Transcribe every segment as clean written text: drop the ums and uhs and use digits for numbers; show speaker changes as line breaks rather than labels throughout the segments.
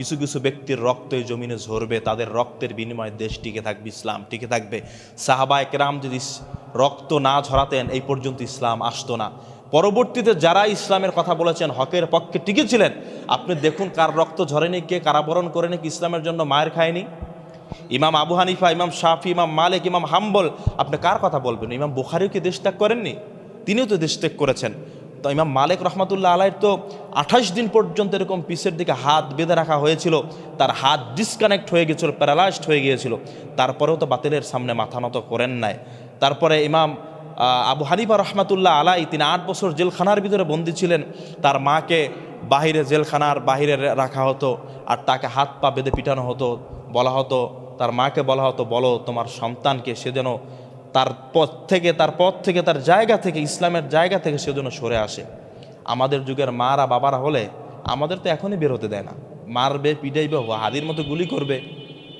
কিছু কিছু ব্যক্তির রক্ত এই জমিনে ঝরবে, তাদের রক্তের বিনিময়ে দেশ টিকে থাকবে, ইসলাম টিকে থাকবে। সাহাবায়ে কেরাম যদি রক্ত না ঝরাতেন এই পর্যন্ত ইসলাম আসতো না। পরবর্তীতে যারা ইসলামের কথা বলেছেন, হকের পক্ষে টিকেছিলেন, আপনি দেখুন কার রক্ত ঝরেনি, কে কারাবরণ করেনি, কি ইসলামের জন্য মায়ের খায়নি। ইমাম আবু হানিফা, ইমাম শাফি, ইমাম মালিক, ইমাম হাম্বল, আপনি কার কথা বলবেন? ইমাম বুখারীও কি দেশ ত্যাগ করেননি? তিনিও তো দেশ ত্যাগ করেছেন। তো ইমাম মালিক রহমাতুল্লাহ আলাইহির তো 28 দিন পর্যন্ত এরকম পিছের দিকে হাত বেঁধে রাখা হয়েছিল, তার হাত ডিসকানেক্ট হয়ে গিয়েছিল, প্যারালাইজড হয়ে গিয়েছিল, তারপরেও তো বাতিলের সামনে মাথা নত করেন নাই। তারপরে ইমাম আবু হানিফা রহমাতুল্লাহ আলাই, তিনি 8 বছর জেলখানার ভিতরে বন্দী ছিলেন। তার মাকে বাহিরে, জেলখানার বাহিরে রাখা হতো, আর তাকে হাত পা বেঁধে পিটানো হতো। বলা হতো, তার মাকে বলা হতো, বলো তোমার সন্তানকে সে যেন তার পথ থেকে তার জায়গা থেকে, ইসলামের জায়গা থেকে সে যেন সরে আসে। আমাদের যুগের মারা বাবারা হলে আমাদের তো এখনই বের হতে দেয় না, মারবে, পিটাইবে, হাদির মতো গুলি করবে,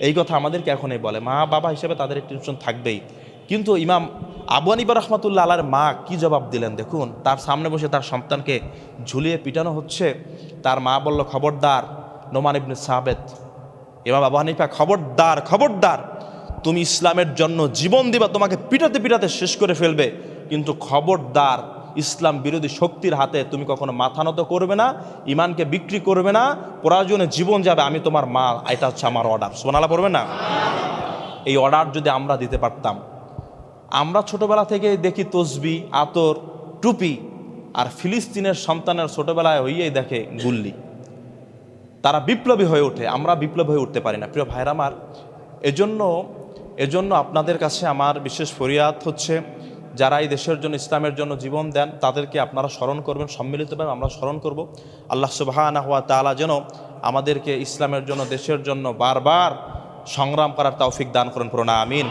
এই কথা আমাদেরকে এখনই বলে। মা বাবা হিসেবে তাদের টেনশন থাকবেই। কিন্তু ইমাম আবু হানিফা রহমাতুল্লাহ আলাইহির মা কি জবাব দিলেন দেখুন। তার সামনে বসে তার সন্তানকে ঝুলিয়ে পিটানো হচ্ছে, তার মা বলল, খবরদার নোমান ইবনে সাবেত। ইমাম আবু হানিফা, খবরদার, খবরদার, তুমি ইসলামের জন্য জীবন দিবা, তোমাকে পিটাতে পিটাতে শেষ করে ফেলবে, কিন্তু খবরদার ইসলাম বিরোধী শক্তির হাতে তুমি কখনো মাথা নত করবে না, ইমানকে বিক্রি করবে না, প্রয়োজনে জীবন যাবে, আমি তোমার মা, এটা হচ্ছে আমার অর্ডার। সুবহানাল্লাহ পড়বেন না? এই অর্ডার যদি আমরা দিতে পারতাম। আমরা ছোটবেলা থেকে দেখি তসবি, আতর, টুপি, আর ফিলিস্তিনের সন্তানের ছোটবেলায় হইয়েই দেখে গুল্লি, তারা বিপ্লবী হয়ে ওঠে, আমরা বিপ্লবী হয়ে উঠতে পারি না। প্রিয় ভাইরা আমার, এজন্য আপনাদের কাছে আমার বিশেষ ফরিয়াদ হচ্ছে, যারা এই দেশের জন্য, ইসলামের জন্য জীবন দেন, তাদেরকে আপনারা স্মরণ করবেন, সম্মিলিতভাবে আমরা স্মরণ করব। আল্লাহ সুবহানাহু ওয়া তাআলা যেন আমাদেরকে ইসলামের জন্য, দেশের জন্য বারবার সংগ্রাম করার তৌফিক দান করেন, পড়ুন আমিন।